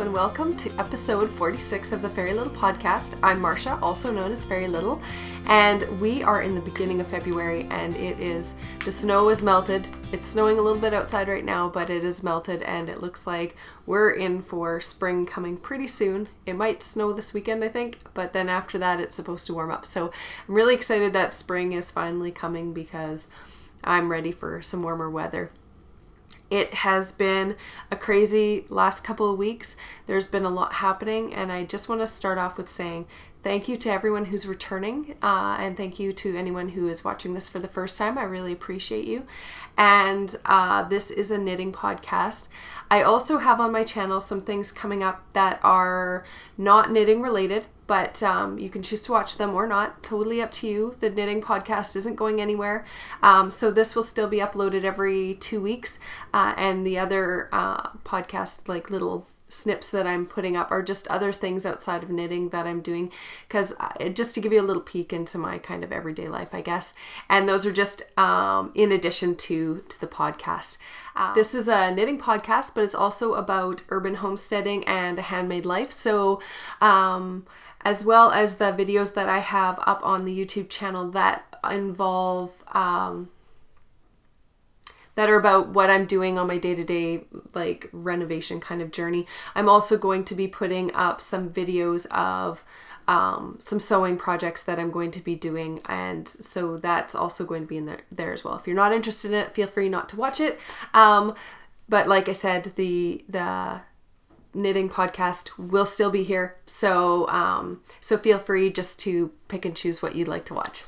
and welcome to episode 46 of the Fairy Little podcast. I'm Marcia, also known as Fairy Little, and we are in the beginning of February, and the snow is melted. It's snowing a little bit outside right now, but it is melted, and it looks like we're in for spring coming pretty soon. It might snow this weekend, I think, but then after that it's supposed to warm up. So I'm really excited that spring is finally coming because I'm ready for some warmer weather. It has been a crazy last couple of weeks. There's been a lot happening, and I just want to start off with saying thank you to everyone who's returning, and thank you to anyone who is watching this for the first time. I really appreciate you. And this is a knitting podcast. I also have on my channel some things coming up that are not knitting related, but you can choose to watch them or not. Totally up to you. The knitting podcast isn't going anywhere. So this will still be uploaded every 2 weeks. And the other podcast, like little snips that I'm putting up, are just other things outside of knitting that I'm doing, because just to give you a little peek into my kind of everyday life, I guess. And those are just in addition to the podcast. This is a knitting podcast, but it's also about urban homesteading and a handmade life. So as well as the videos that I have up on the YouTube channel that involve that are about what I'm doing on my day-to-day like renovation kind of journey. I'm also going to be putting up some videos of some sewing projects that I'm going to be doing, and so that's also going to be in there as well. If you're not interested in it, feel free not to watch it. But like I said, the knitting podcast will still be here, so feel free just to pick and choose what you'd like to watch.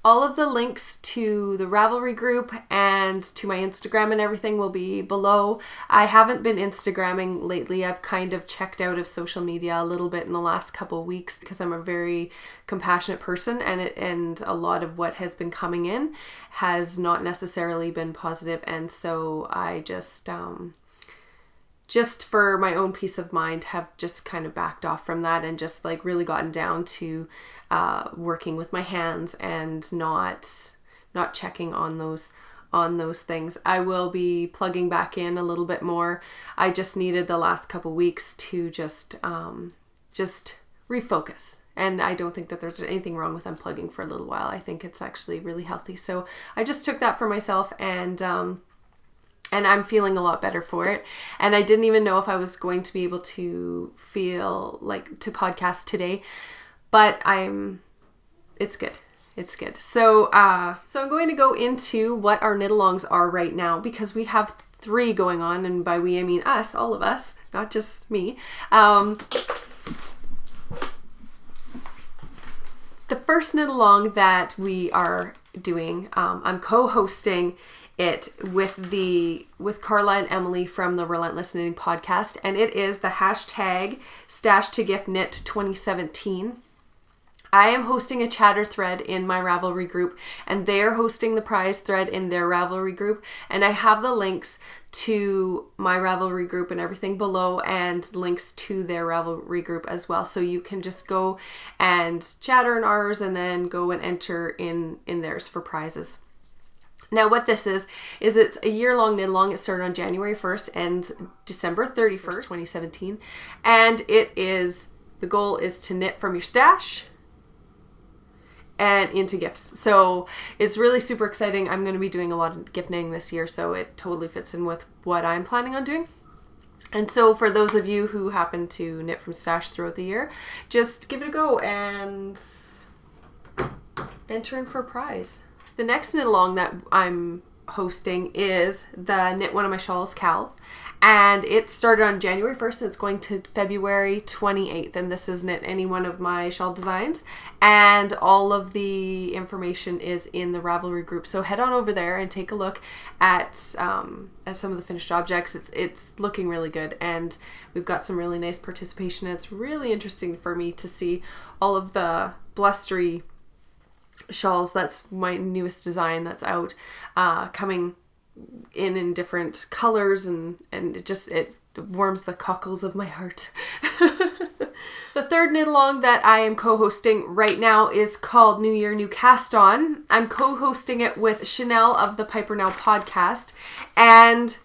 All of the links to the Ravelry group and to my Instagram and everything will be below. I haven't been Instagramming lately. I've kind of checked out of social media a little bit in the last couple of weeks because I'm a very compassionate person, and a lot of what has been coming in has not necessarily been positive, and so I just for my own peace of mind have just kind of backed off from that and just like really gotten down to working with my hands and not checking on those things. I will be plugging back in a little bit more. I just needed the last couple weeks to just refocus. And I don't think that there's anything wrong with unplugging for a little while. I think it's actually really healthy. So I just took that for myself, and I'm feeling a lot better for it. And I didn't even know if I was going to be able to feel like to podcast today, but it's good. It's good. So I'm going to go into what our knit-alongs are right now, because we have 3 going on, and by we I mean us, all of us, not just me. The first knit-along that we are doing, I'm co-hosting it with Carla and Emily from the Relentless Knitting podcast, and it is the hashtag Stash to Gift Knit 2017. I am hosting a chatter thread in my Ravelry group, and they're hosting the prize thread in their Ravelry group, and I have the links to my Ravelry group and everything below, and links to their Ravelry group as well, so you can just go and chatter in ours and then go and enter in theirs for prizes. Now what this is it's a year-long knit-along. It started on January 1st and December 31st, 2017. And the goal is to knit from your stash and into gifts. So it's really super exciting. I'm going to be doing a lot of gift knitting this year, so it totally fits in with what I'm planning on doing. And so for those of you who happen to knit from stash throughout the year, just give it a go and enter in for a prize. The next knit-along that I'm hosting is the Knit One of My Shawls Cal, and it started on January 1st and it's going to February 28th, and this is knit any one of my shawl designs, and all of the information is in the Ravelry group, so head on over there and take a look at some of the finished objects. It's looking really good, and we've got some really nice participation. It's really interesting for me to see all of the blustery shawls. That's my newest design that's out, coming in different colors, and it warms the cockles of my heart. The third knit-along that I am co-hosting right now is called New Year, New Cast On. I'm co-hosting it with Chanel of the Piper Now podcast, and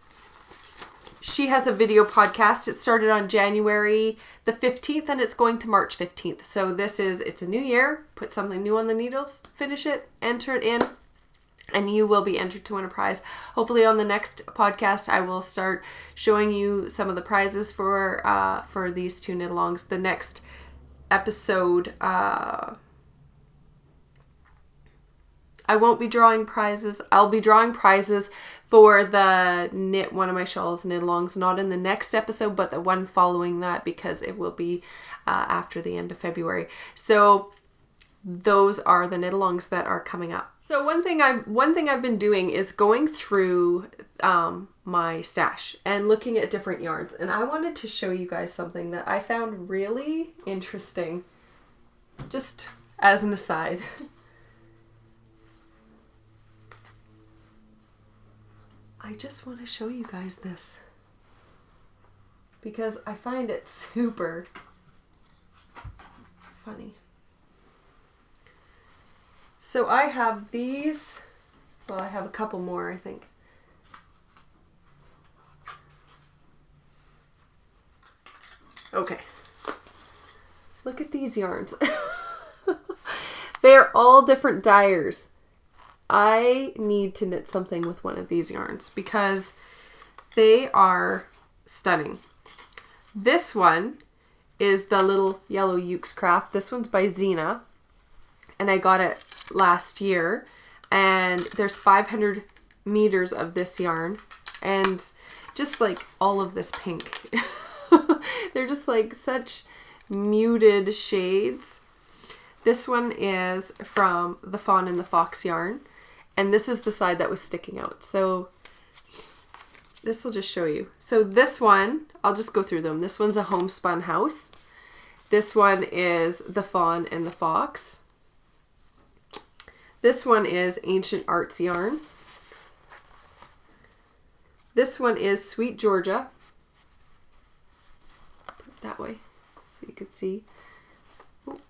she has a video podcast. It started on January the 15th and it's going to March 15th. So it's a new year. Put something new on the needles, finish it, enter it in, and you will be entered to win a prize. Hopefully on the next podcast, I will start showing you some of the prizes for these two knit-alongs. The next episode, I won't be drawing prizes. I'll be drawing prizes for the knit one of my shawls knit-alongs, not in the next episode, but the one following that, because it will be after the end of February. So those are the knit-alongs that are coming up. So one thing I've been doing is going through my stash and looking at different yarns, and I wanted to show you guys something that I found really interesting, just as an aside. I just want to show you guys this because I find it super funny. So I have these, well, I have a couple more, I think. Okay. Look at these yarns. They're all different dyers. I need to knit something with one of these yarns because they are stunning. This one is the little yellow Ukes craft. This one's by Xena, and I got it last year, and there's 500 meters of this yarn, and just like all of this pink. They're just like such muted shades. This one is from the Fawn and the Fox yarn. And this is the side that was sticking out. So this will just show you. So this one, I'll just go through them. This one's a homespun house. This one is the Fawn and the Fox. This one is Ancient Arts yarn. This one is Sweet Georgia. Put it that way so you could see. Oop.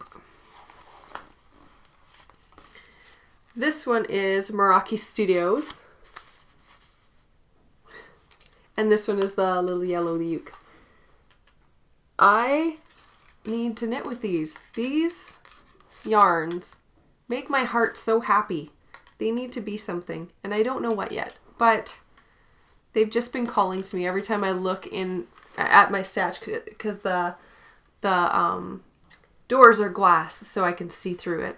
This one is Meraki Studios. And this one is the little yellow Uke. I need to knit with these. These yarns make my heart so happy. They need to be something. And I don't know what yet. But they've just been calling to me every time I look in at my stash, because the doors are glass so I can see through it.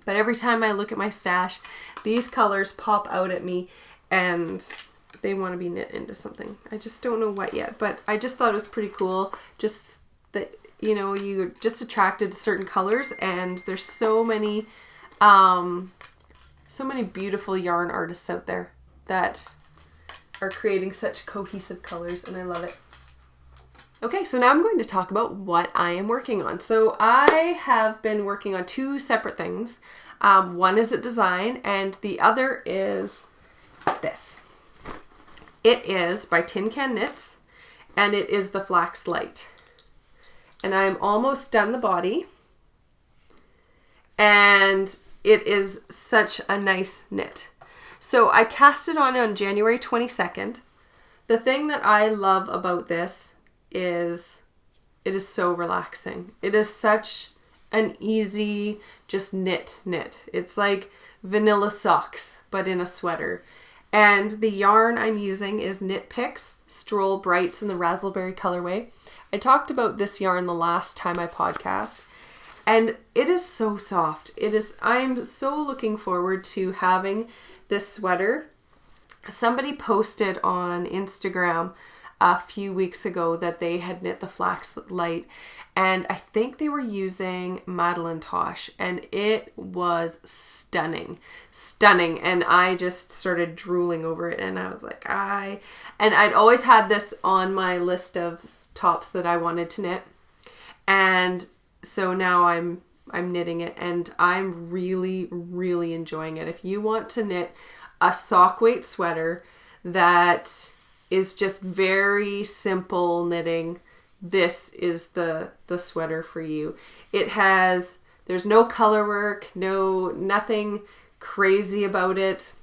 But every time I look at my stash, these colors pop out at me and they want to be knit into something. I just don't know what yet, but I just thought it was pretty cool. Just that, you know, you're just attracted to certain colors, and there's so many beautiful yarn artists out there that are creating such cohesive colors, and I love it. Okay, so now I'm going to talk about what I am working on. So I have been working on two separate things. One is a design, and the other is this. It is by Tin Can Knits, and it is the Flax Light. And I'm almost done the body, and it is such a nice knit. So I cast it on January 22nd. The thing that I love about this is it is so relaxing. It is such an easy just knit. It's like vanilla socks but in a sweater. And the yarn I'm using is Knit Picks Stroll Brights in the Raspberry colorway. I talked about this yarn the last time I podcast, and it is so soft. I'm so looking forward to having this sweater. Somebody posted on Instagram a few weeks ago that they had knit the Flax Light, and I think they were using Madeline Tosh, and it was stunning, and I just started drooling over it, and I was like, and I'd always had this on my list of tops that I wanted to knit, and so now I'm knitting it, and I'm really enjoying it. If you want to knit a sock weight sweater that is just very simple knitting, this is the sweater for you. There's no color work, nothing crazy about it.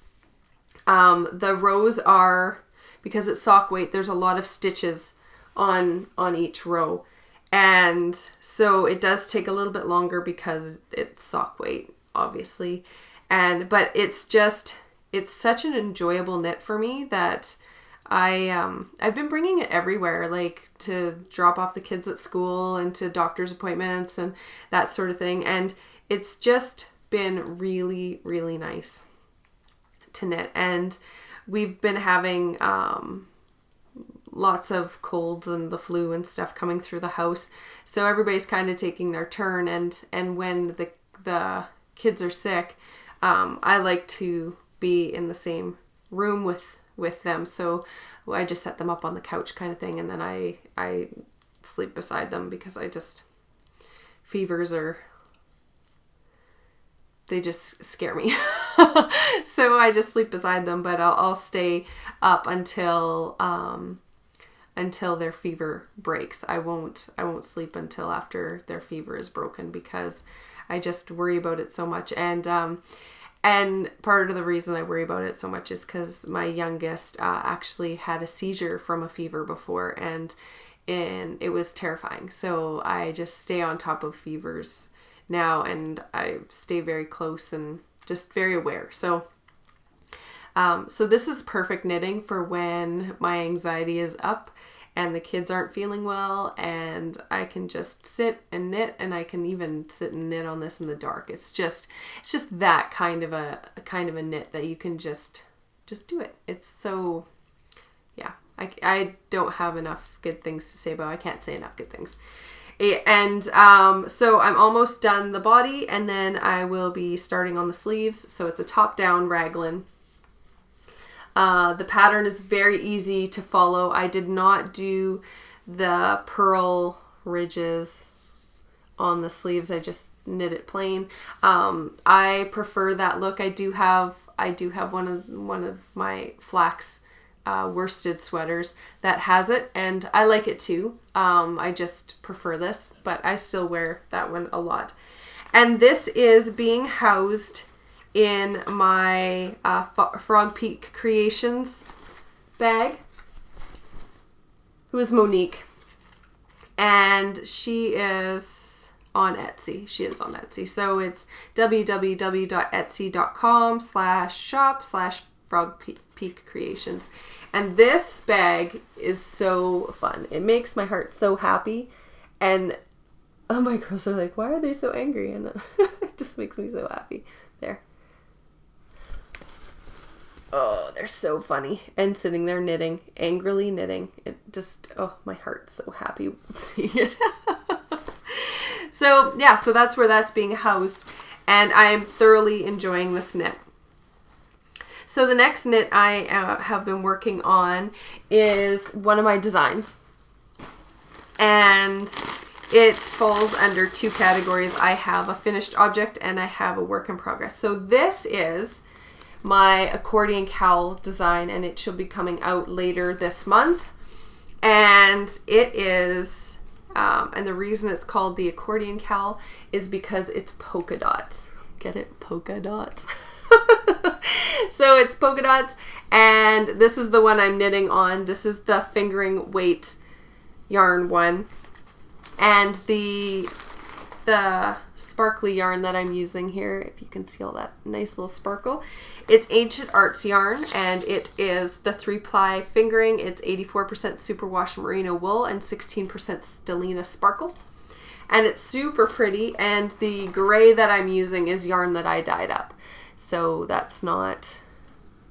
The rows are because it's sock weight, there's a lot of stitches on each row. And so it does take a little bit longer because it's sock weight, obviously. But it's such an enjoyable knit for me that I've been bringing it everywhere, like to drop off the kids at school and to doctor's appointments and that sort of thing. And it's just been really, really nice to knit. And we've been having lots of colds and the flu and stuff coming through the house. So everybody's kind of taking their turn. And when the kids are sick, I like to be in the same room with them. So I just set them up on the couch kind of thing. And then I sleep beside them because fevers they just scare me. So I just sleep beside them, but I'll stay up until their fever breaks. I won't sleep until after their fever is broken because I just worry about it so much. And part of the reason I worry about it so much is because my youngest actually had a seizure from a fever before, and it was terrifying. So I just stay on top of fevers now, and I stay very close and just very aware. So this is perfect knitting for when my anxiety is up and the kids aren't feeling well, and I can just sit and knit, and I can even sit and knit on this in the dark. It's just that kind of a knit that you can just do it. It's so, yeah, I don't have enough good things to say about it. I can't say enough good things. And so I'm almost done the body, and then I will be starting on the sleeves. So it's a top-down raglan. The pattern is very easy to follow. I did not do the purl ridges on the sleeves. I just knit it plain. I prefer that look. I do have one of my flax worsted sweaters that has it, and I like it too. I just prefer this, but I still wear that one a lot. And this is being housed in my Frog Peak Creations bag, who is Monique, and she is on Etsy. So it's www.etsy.com/shop/Frog Peak Creations. And this bag is so fun. It makes my heart so happy. And oh, my girls are like, why are they so angry? And it just makes me so happy. There. Oh, they're so funny. And sitting there knitting, angrily knitting. It just, oh, my heart's so happy seeing it. So, yeah, so that's where that's being housed. And I'm thoroughly enjoying this knit. So the next knit I have been working on is one of my designs. And it falls under two categories. I have a finished object and I have a work in progress. So this is my accordion cowl design, and it should be coming out later this month. And it is, and the reason it's called the accordion cowl is because it's polka dots. Get it? Polka dots. So it's polka dots, and this is the one I'm knitting on. This is the fingering weight yarn one. And the sparkly yarn that I'm using here, if you can see all that nice little sparkle, it's Ancient Arts yarn, and it is the 3-ply fingering. It's 84% superwash merino wool and 16% stellina sparkle. And it's super pretty, and the gray that I'm using is yarn that I dyed up. So that's not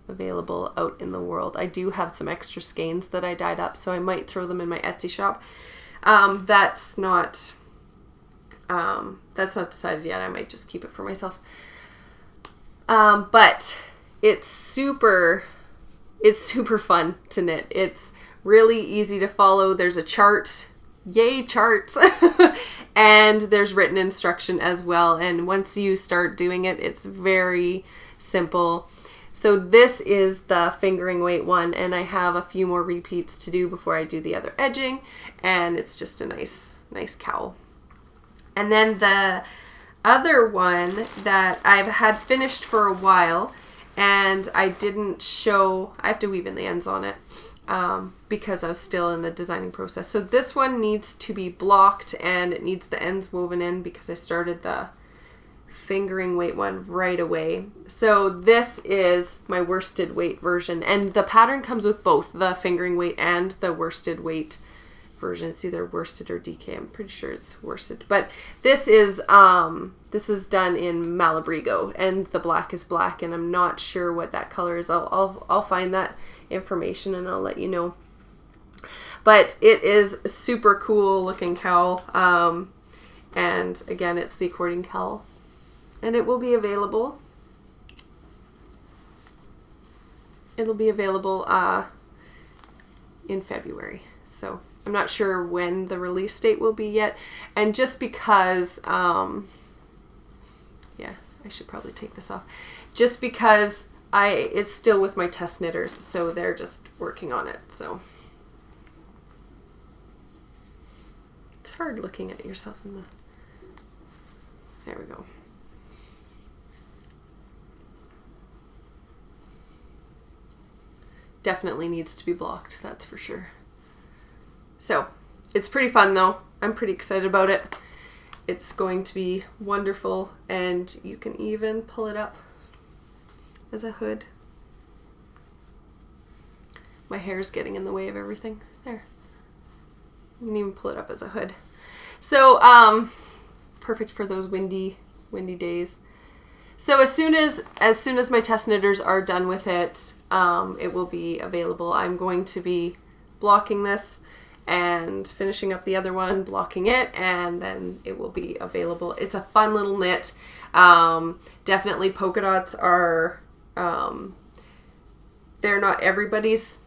available out in the world. I do have some extra skeins that I dyed up, so I might throw them in my Etsy shop. That's not decided yet. I might just keep it for myself. But it's super fun to knit. It's really easy to follow. There's a chart. Yay, charts. And there's written instruction as well. And once you start doing it, it's very simple. So this is the fingering weight one, and I have a few more repeats to do before I do the other edging, and it's just a nice cowl. And then the other one that I've had finished for a while, and I didn't show, I have to weave in the ends on it. because I was still in the designing process. So this one needs to be blocked and it needs the ends woven in because I started the fingering weight one right away. So this is my worsted weight version, and the pattern comes with both the fingering weight and the worsted weight version. It's either worsted or DK. I'm pretty sure it's worsted, but this is done in Malabrigo, and the black is black, and I'm not sure what that color is. I'll find that information and I'll let you know. But it is a super cool looking cowl, and again, it's the accordion cowl, and it will be available. It'll be available in February. So I'm not sure when the release date will be yet, and just because yeah, I should probably take this off. Just because it's still with my test knitters, so they're just working on it. So it's hard looking at yourself in the. There we go. Definitely needs to be blocked, that's for sure. So it's pretty fun though. I'm pretty excited about it. It's going to be wonderful, and you can even pull it up as a hood. My hair's getting in the way of everything. There. You can even pull it up as a hood. So perfect for those windy days. So as soon as my test knitters are done with it, it will be available. I'm going to be blocking this and finishing up the other one, blocking it, and then it will be available. It's a fun little knit. Definitely polka dots are, they're not everybody's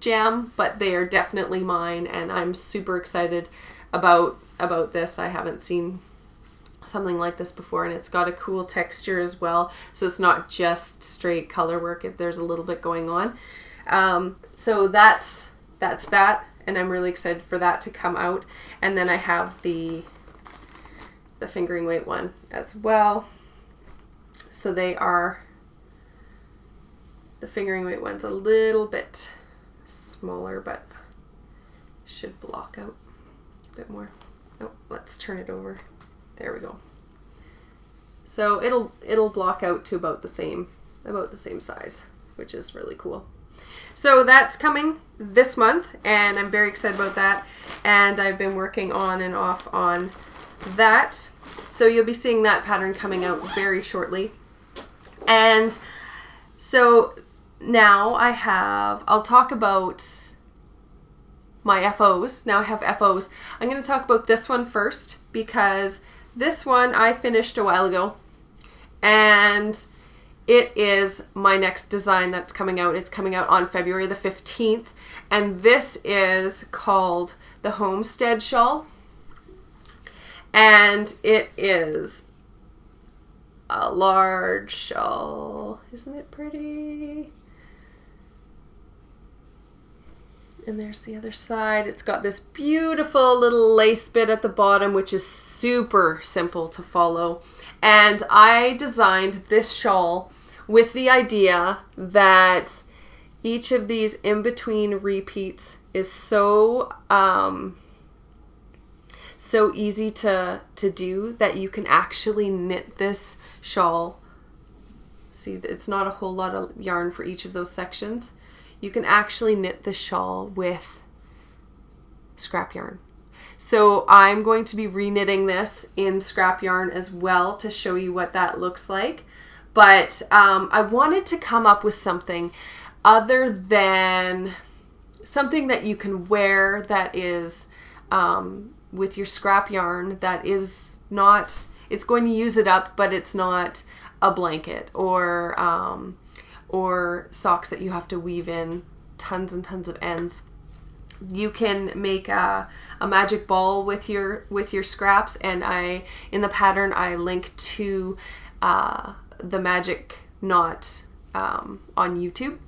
jam, but they are definitely mine, and I'm super excited about this. I haven't seen something like this before, and it's got a cool texture as well, so it's not just straight color work. There's a little bit going on. So that's that, and I'm really excited for that to come out. And then I have the fingering weight one as well. So they are, the fingering weight one's a little bit smaller, but should block out a bit more. Oh, let's turn it over. There we go. So it'll block out to about the same size, which is really cool. So that's coming this month, and I'm very excited about that. And I've been working on and off on that. So you'll be seeing that pattern coming out very shortly. And so now I'll talk about my FOs. Now I have FOs. I'm going to talk about this one first, because this one I finished a while ago, and it is my next design that's coming out. It's coming out on February the 15th, and this is called the Homestead shawl, and it is a large shawl. Isn't it pretty? And there's the other side. It's got this beautiful little lace bit at the bottom, which is super simple to follow. And I designed this shawl with the idea that each of these in-between repeats is so easy to do that you can actually knit this shawl. See, it's not a whole lot of yarn for each of those sections. You can actually knit the shawl with scrap yarn. So I'm going to be reknitting this in scrap yarn as well to show you what that looks like. But I wanted to come up with something other than something that you can wear that is with your scrap yarn, that is not, it's going to use it up, but it's not a blanket or socks that you have to weave in tons and tons of ends. You can make a magic ball with your scraps, and in the pattern I link to the magic knot on YouTube,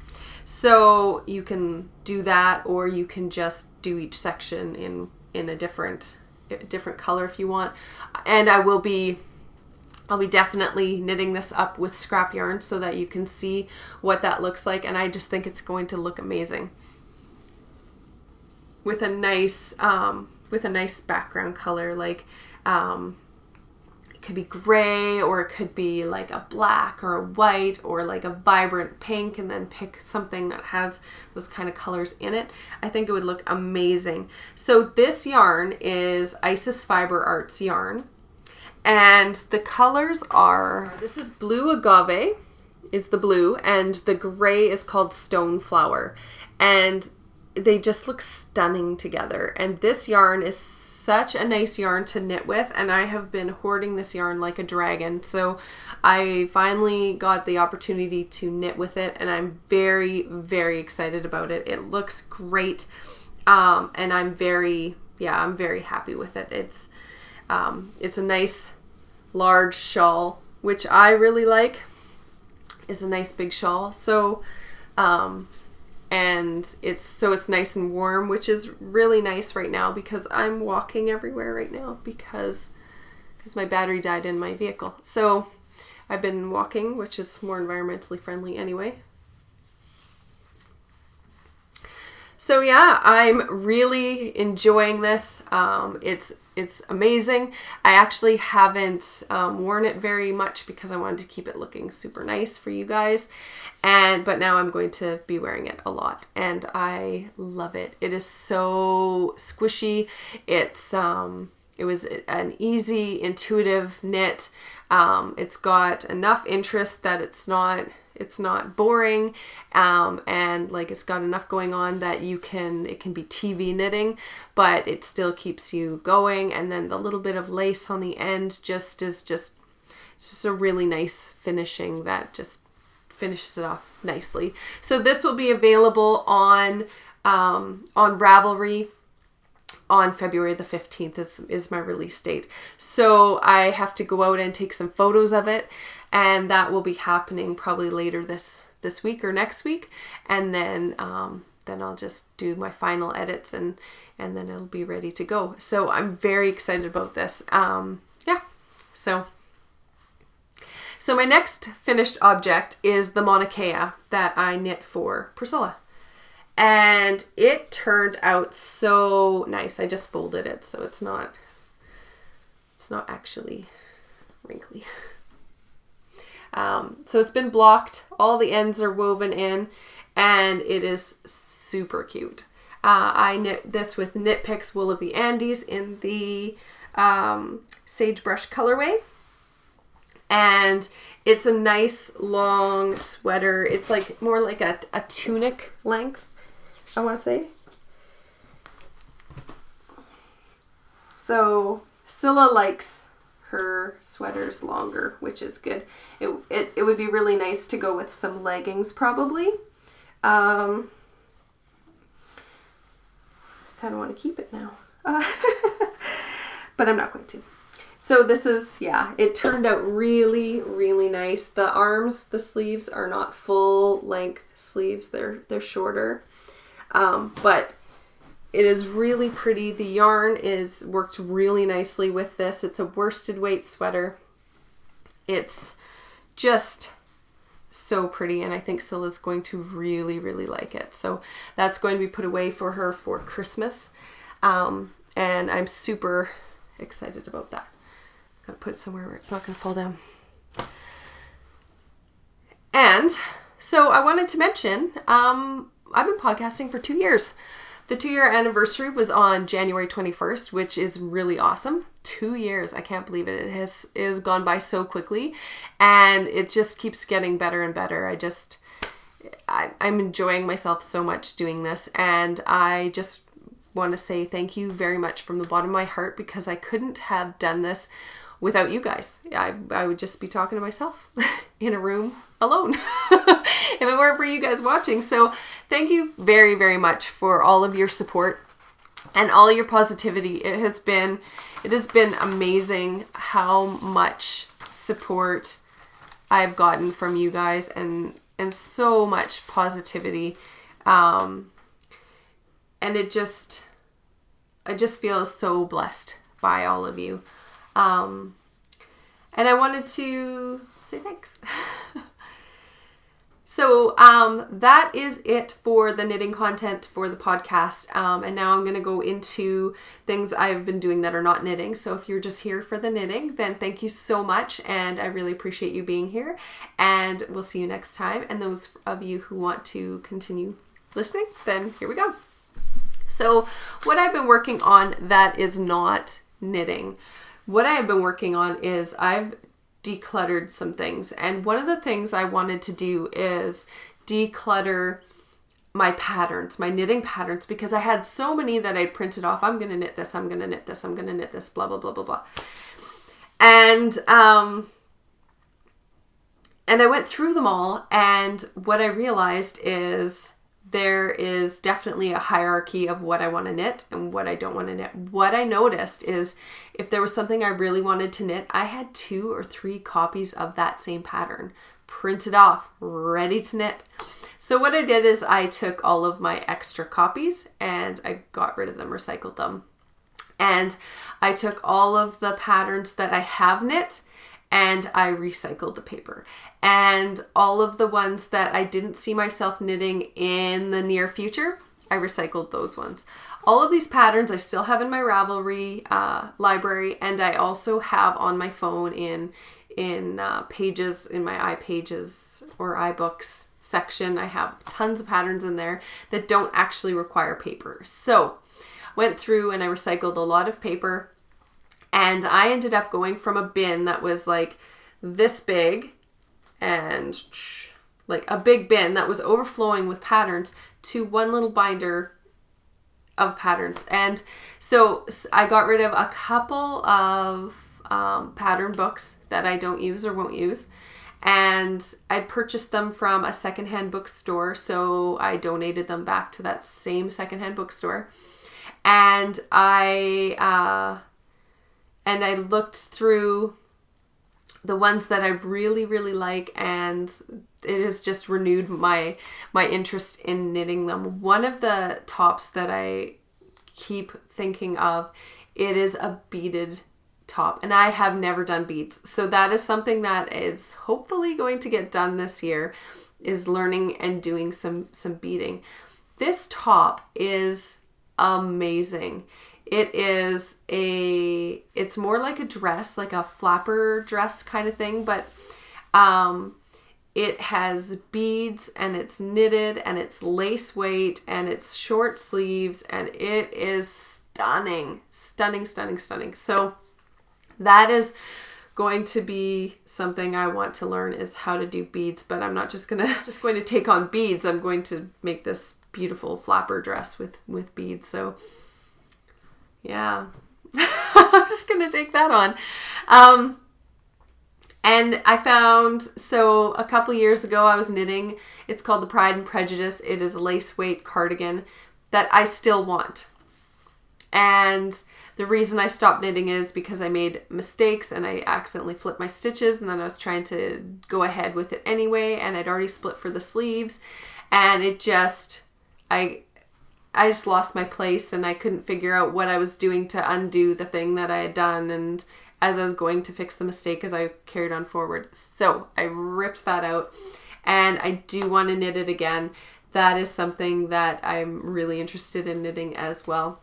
so you can do that, or you can just do each section in a different color if you want. And I will be I'll be definitely knitting this up with scrap yarn so that you can see what that looks like. And I just think it's going to look amazing with a nice background color. Like, it could be gray, or it could be like a black or a white, or like a vibrant pink, and then pick something that has those kind of colors in it. I think it would look amazing. So this yarn is Isis Fiber Arts yarn, and the colors are, this is Blue Agave is the blue, and the gray is called Stone Flower, and they just look stunning together. And this yarn is such a nice yarn to knit with, and I have been hoarding this yarn like a dragon. So I finally got the opportunity to knit with it, and I'm very, very excited about it. It looks great, and I'm very happy with it. It's a nice large shawl, which I really like. Is a nice big shawl. So and it's nice and warm, which is really nice right now because I'm walking everywhere right now because my battery died in my vehicle. So I've been walking, which is more environmentally friendly anyway. So yeah, I'm really enjoying this. It's amazing. I actually haven't worn it very much because I wanted to keep it looking super nice for you guys. But now I'm going to be wearing it a lot, and I love it. It is so squishy. It was an easy, intuitive knit. It's got enough interest that it's not boring, and like it's got enough going on that it can be TV knitting, but it still keeps you going. And then the little bit of lace on the end it's just a really nice finishing that just finishes it off nicely. So this will be available on Ravelry on February the 15th is my release date. So I have to go out and take some photos of it, and that will be happening probably later this week or next week. And then I'll just do my final edits, and then it'll be ready to go. So I'm very excited about this. So my next finished object is the Mauna Kea that I knit for Priscilla. And it turned out so nice. I just folded it so it's not actually wrinkly. So it's been blocked. All the ends are woven in, and it is super cute. I knit this with Knit Picks Wool of the Andes in the Sagebrush colorway. And it's a nice long sweater. It's like more like a tunic length, I want to say. So Scylla likes her sweaters longer, which is good. It would be really nice to go with some leggings probably. Kind of want to keep it now. But I'm not going to. So this is, it turned out really, really nice. The arms, the sleeves are not full length sleeves. They're shorter. But it is really pretty. The yarn worked really nicely with this. It's a worsted weight sweater. It's just so pretty, and I think Scylla's going to really, really like it. So that's going to be put away for her for Christmas. And I'm super excited about that. Gotta put it somewhere where it's not gonna fall down. And so I wanted to mention, I've been podcasting for 2 years. The 2-year anniversary was on January 21st, which is really awesome. 2 years. I can't believe it. It has gone by so quickly, and it just keeps getting better and better. I'm enjoying myself so much doing this, and I just want to say thank you very much from the bottom of my heart, because I couldn't have done this without you guys. I would just be talking to myself in a room alone if it weren't for you guys watching. So thank you very, very much for all of your support and all your positivity. It has been amazing how much support I've gotten from you guys, and so much positivity. And I just feel so blessed by all of you. And I wanted to say thanks. So that is it for the knitting content for the podcast. And now I'm going to go into things I've been doing that are not knitting. So if you're just here for the knitting, then thank you so much. And I really appreciate you being here. And we'll see you next time. And those of you who want to continue listening, then here we go. So what I've been working on that is not knitting. What I have been working on is I've decluttered some things, and one of the things I wanted to do is declutter my patterns, my knitting patterns, because I had so many that I printed off. I'm going to knit this, I'm going to knit this, I'm going to knit this, blah, blah, blah, blah, blah. And I went through them all, and what I realized is there is definitely a hierarchy of what I want to knit and what I don't want to knit. What I noticed is if there was something I really wanted to knit, I had 2 or 3 copies of that same pattern printed off, ready to knit. So what I did is I took all of my extra copies and I got rid of them, recycled them. And I took all of the patterns that I have knit and I recycled the paper. And all of the ones that I didn't see myself knitting in the near future, I recycled those ones. All of these patterns I still have in my Ravelry library, and I also have on my phone in pages, in my iPages or iBooks section. I have tons of patterns in there that don't actually require paper. So went through and I recycled a lot of paper. And I ended up going from a bin that was like this big and like a big bin that was overflowing with patterns to one little binder of patterns. And so I got rid of a couple of pattern books that I don't use or won't use. And I purchased them from a secondhand bookstore. So I donated them back to that same secondhand bookstore. And I looked through the ones that I really, really like, and it has just renewed my interest in knitting them. One of the tops that I keep thinking of, it is a beaded top, and I have never done beads. So that is something that is hopefully going to get done this year, is learning and doing some beading. This top is amazing. It's more like a dress, like a flapper dress kind of thing, but it has beads and it's knitted and it's lace weight and it's short sleeves and it is stunning, stunning, stunning, stunning. So that is going to be something I want to learn, is how to do beads, but I'm not just going to take on beads. I'm going to make this beautiful flapper dress with beads. So yeah, I'm just going to take that on. And I found, so a couple years ago I was knitting, it's called the Pride and Prejudice. It is a lace weight cardigan that I still want. And the reason I stopped knitting is because I made mistakes and I accidentally flipped my stitches, and then I was trying to go ahead with it anyway, and I'd already split for the sleeves, and it just, I just lost my place and I couldn't figure out what I was doing to undo the thing that I had done, and as I was going to fix the mistake as I carried on forward. So I ripped that out and I do want to knit it again. That is something that I'm really interested in knitting as well.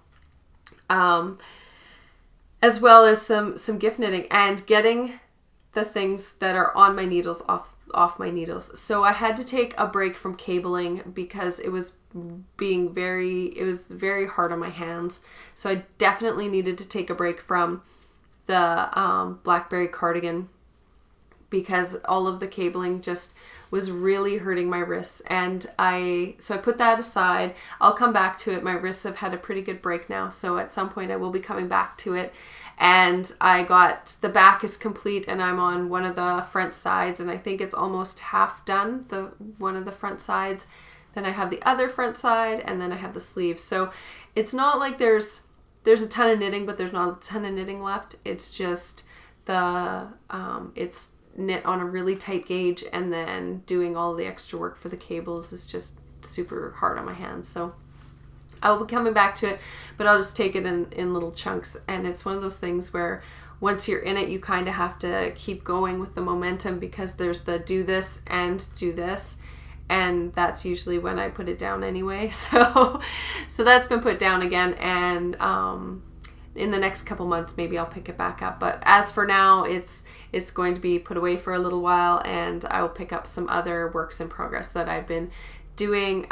As well as some gift knitting and getting the things that are on my needles off my needles. So I had to take a break from cabling because it was very hard on my hands. So I definitely needed to take a break from the Blackberry cardigan because all of the cabling just was really hurting my wrists, and so I put that aside. I'll come back to it. My wrists have had a pretty good break now, so at some point I will be coming back to it. And I got, the back is complete and I'm on one of the front sides, and I think it's almost half done, one of the front sides. Then I have the other front side, and then I have the sleeves. So it's not like there's a ton of knitting, but there's not a ton of knitting left. It's just it's knit on a really tight gauge, and then doing all the extra work for the cables is just super hard on my hands. So I'll be coming back to it, but I'll just take it in little chunks. And it's one of those things where once you're in it, you kind of have to keep going with the momentum, because there's the do this and do this. And that's usually when I put it down anyway. So that's been put down again. And in the next couple months, maybe I'll pick it back up. But as for now, it's going to be put away for a little while, and I will pick up some other works in progress that I've been doing.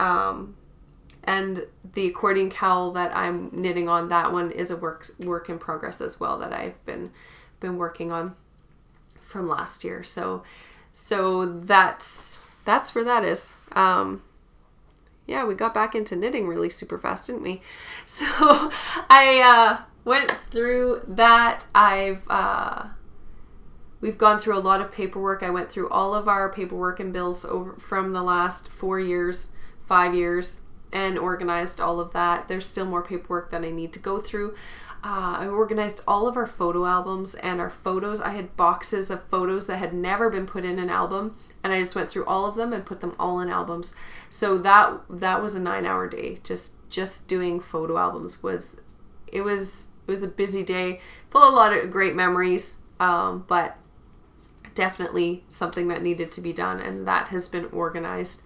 And the accordion cowl that I'm knitting on, that one is a work in progress as well, that I've been working on from last year. So that's where that is. Yeah, we got back into knitting really super fast, didn't we? So I went through that. We've gone through a lot of paperwork. I went through all of our paperwork and bills over from the last 5 years, and organized all of that. There's still more paperwork that I need to go through. I organized all of our photo albums and our photos. I had boxes of photos that had never been put in an album, and I just went through all of them and put them all in albums. So that was a 9-hour day. Just doing photo albums was a busy day, full of a lot of great memories, but definitely something that needed to be done, and that has been organized.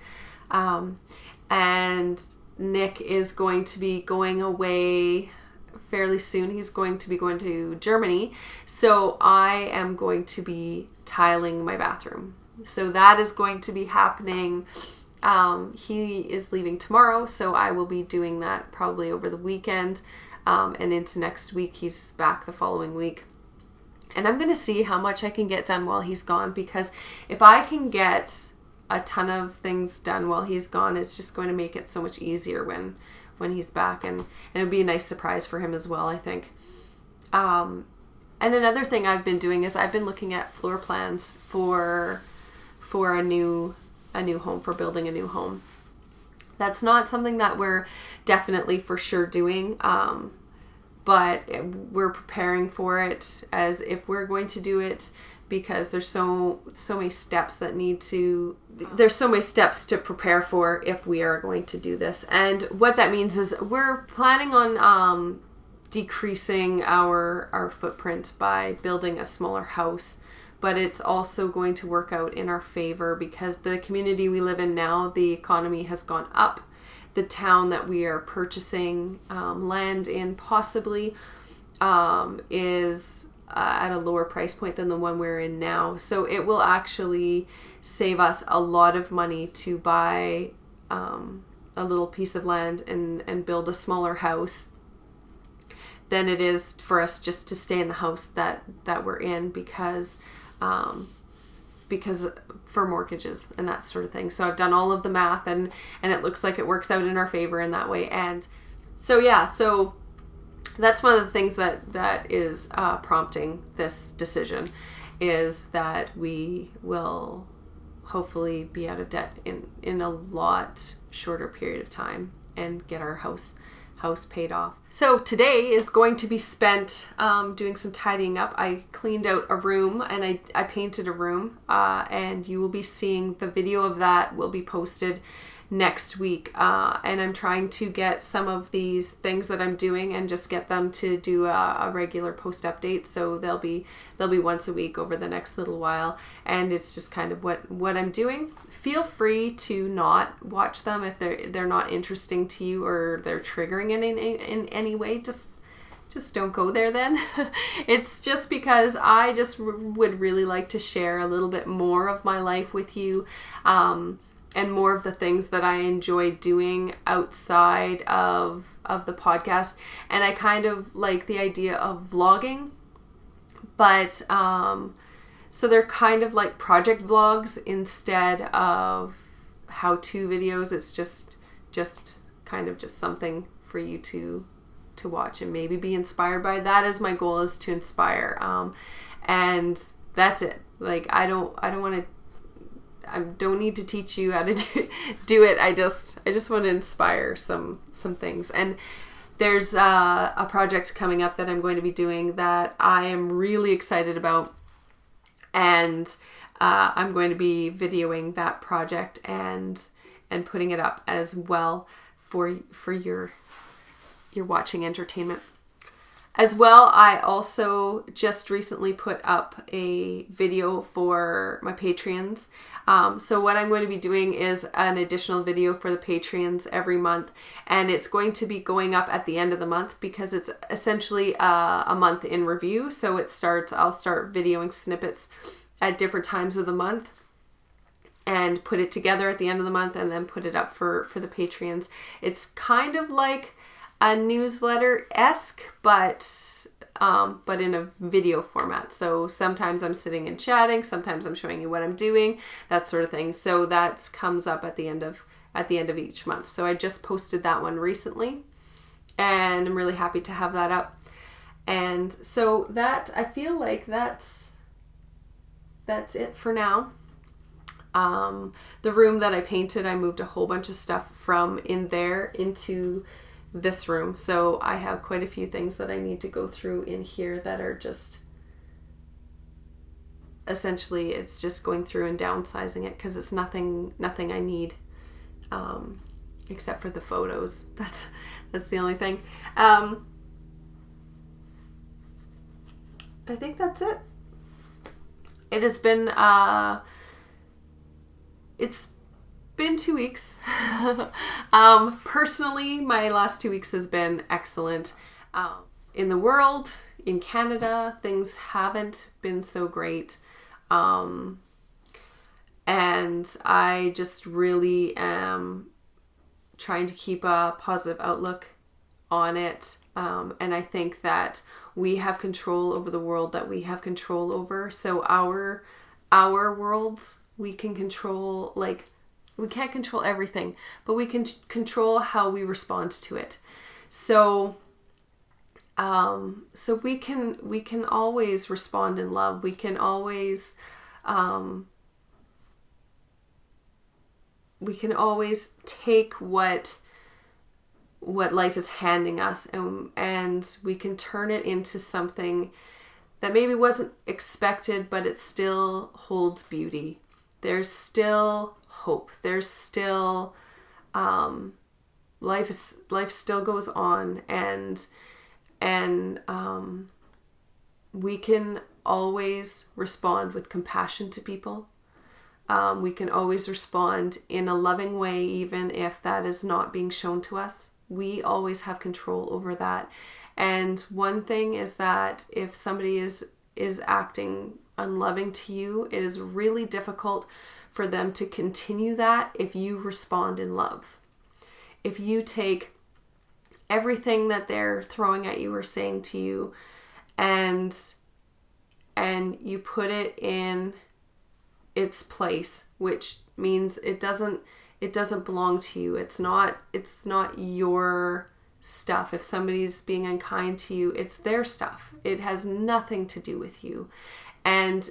And Nick is going to be going away fairly soon. He's going to be going to Germany. So I am going to be tiling my bathroom. So that is going to be happening. He is leaving tomorrow, so I will be doing that probably over the weekend, and into next week. He's back the following week. And I'm going to see how much I can get done while he's gone, because if I can get a ton of things done while he's gone, it's just going to make it so much easier when he's back, and it'll be a nice surprise for him as well, I think. And another thing I've been doing is I've been looking at floor plans for a new home, for building a new home. That's not something that we're definitely for sure doing, but we're preparing for it as if we're going to do it, because there's so many steps to prepare for if we are going to do this. And what that means is we're planning on decreasing our footprint by building a smaller house, but it's also going to work out in our favor, because the community we live in now, the economy has gone up. The town that we are purchasing land in possibly is at a lower price point than the one we're in now. So it will actually save us a lot of money to buy a little piece of land and build a smaller house than it is for us just to stay in the house that we're in, because for mortgages and that sort of thing. So I've done all of the math, and it looks like it works out in our favor in that way. And so that's one of the things that is prompting this decision, is that we will hopefully be out of debt in a lot shorter period of time and get our house paid off. So today is going to be spent doing some tidying up. I cleaned out a room, and I painted a room, and you will be seeing the video of that will be posted next week, and I'm trying to get some of these things that I'm doing and just get them to do a regular post update. So they'll be once a week over the next little while, and it's just kind of what I'm doing. Feel free to not watch them if they're not interesting to you or they're triggering in any way. Just don't go there then. It's just because I just would really like to share a little bit more of my life with you, and more of the things that I enjoy doing outside of the podcast. And I kind of like the idea of vlogging, but so they're kind of like project vlogs instead of how-to videos. It's just kind of just something for you to watch and maybe be inspired by. That is my goal, is to inspire, and that's it. Like I don't need to teach you how to do it. I just want to inspire some things. And there's a project coming up that I'm going to be doing that I am really excited about, and I'm going to be videoing that project and putting it up as well for your watching entertainment. As well, I also just recently put up a video for my Patreons. So what I'm going to be doing is an additional video for the Patreons every month, and it's going to be going up at the end of the month because it's essentially a month in review. So I'll start videoing snippets at different times of the month and put it together at the end of the month and then put it up for the Patreons. It's kind of like a newsletter-esque, but in a video format. So sometimes I'm sitting and chatting, sometimes I'm showing you what I'm doing, that sort of thing. So that comes up at the end of each month. So I just posted that one recently, and I'm really happy to have that up. And so that, I feel like that's it for now. The room that I painted, I moved a whole bunch of stuff from in there into this room. So I have quite a few things that I need to go through in here that are just, essentially it's just going through and downsizing it because it's nothing I need, except for the photos. That's the only thing. I think that's it. It has been, it's been 2 weeks. Personally, my last 2 weeks has been excellent. In the world, in Canada, things haven't been so great. And I just really am trying to keep a positive outlook on it. And I think that we have control over the world that we have control over. So our worlds, we can control, like, we can't control everything, but we can control how we respond to it. So we can always respond in love. We can always take what life is handing us, and we can turn it into something that maybe wasn't expected, but it still holds beauty. There's still hope. There's still life still goes on, and we can always respond with compassion to people. We can always respond in a loving way, even if that is not being shown to us. We always have control over that. And one thing is that if somebody is acting unloving to you, it is really difficult for them to continue that if you respond in love. If you take everything that they're throwing at you or saying to you and you put it in its place, which means it doesn't belong to you. It's not your stuff. If somebody's being unkind to you, it's their stuff. It has nothing to do with you. And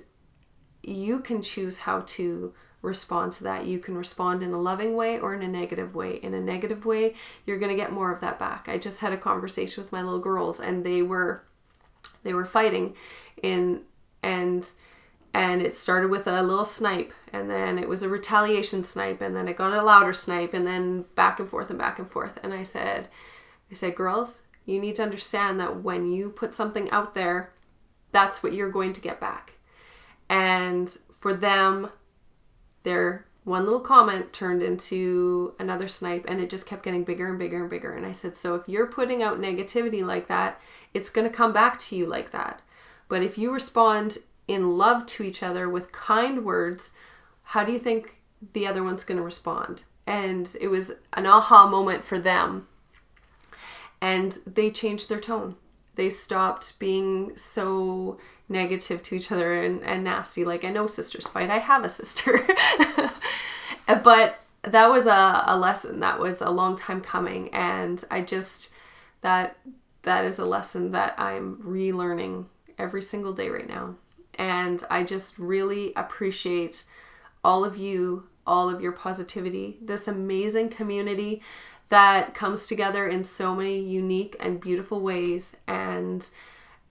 you can choose how to respond to that. You can respond in a loving way or in a negative way. In a negative way, you're going to get more of that back. I just had a conversation with my little girls, and they were fighting and it started with a little snipe, and then it was a retaliation snipe, and then it got a louder snipe, and then back and forth and back and forth. And I said, girls, you need to understand that when you put something out there, that's what you're going to get back. And for them, their one little comment turned into another snipe, and it just kept getting bigger and bigger and bigger. And I said, so if you're putting out negativity like that, it's going to come back to you like that. But if you respond in love to each other with kind words, how do you think the other one's going to respond? And it was an aha moment for them. And they changed their tone. They stopped being so negative to each other and nasty. Like, I know sisters fight. I have a sister. But that was a lesson. That was a long time coming. And I just, that is a lesson that I'm relearning every single day right now. And I just really appreciate all of you, all of your positivity, this amazing community that comes together in so many unique and beautiful ways, and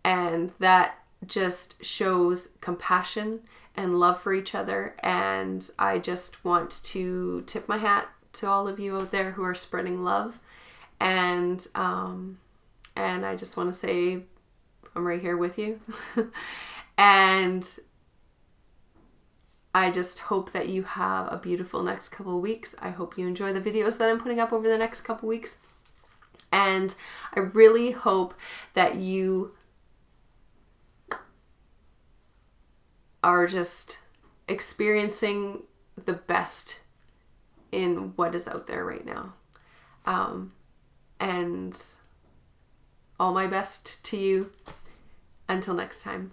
that just shows compassion and love for each other. And I just want to tip my hat to all of you out there who are spreading love. And I just want to say I'm right here with you. And I just hope that you have a beautiful next couple of weeks. I hope you enjoy the videos that I'm putting up over the next couple of weeks. And I really hope that you are just experiencing the best in what is out there right now. And all my best to you. Until next time.